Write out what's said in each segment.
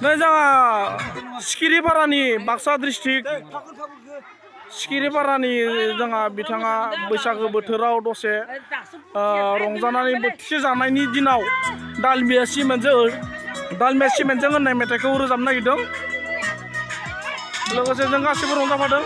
नै जोंहा सिखिरिपारानि बाक्सा डिस्ट्रिक्ट सिखिरिपारानि जोंहा बिथाङा बैसागो बोथोराव दसे रंजानानै बोथिसे जानायनि दिनाव दालमिया सिमेन्टजों होननाय मेथाइखौ रोजाबनो नागिरदों। लोगोसे जों गासैबो रंजाफादों।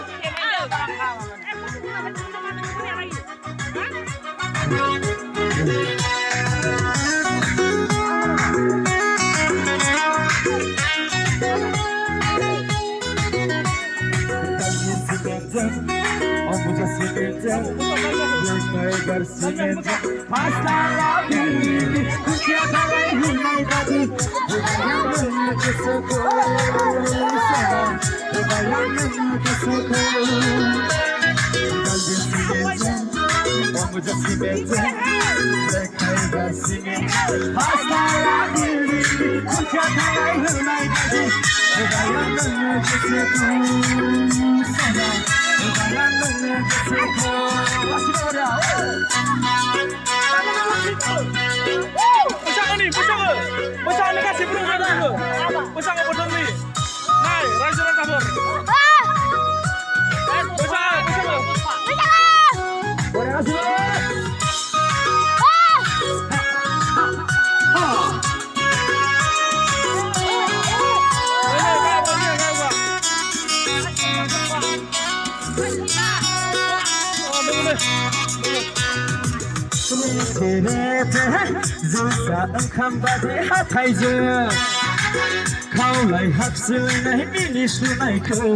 बैसागोनि गासैबो रंजादों। बैसागो बोथोरनि नाय रायजो राजाफोर जोसा ओंखाम बादि हाथायजों खावलाय हाबसोनाय मिनि सुनायखौ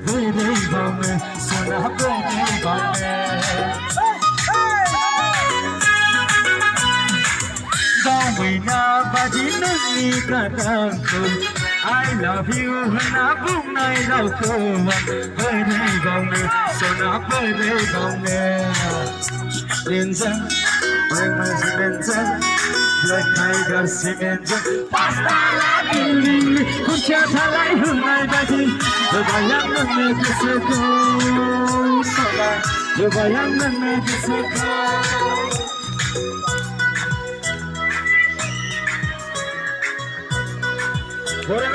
बोरै बावनो सना बोरै बावनो दावैना बादि नोंनि गारांखौ I love you होनना बुंनाय रावखौ बोरै बावनो सना बोरै बावनो Simental, Black Tiger Simental, Pasta la Billy, Kuncha Talai Hunai Bati, the Bayam make us go, Sola, the Bayam make us go. Pode,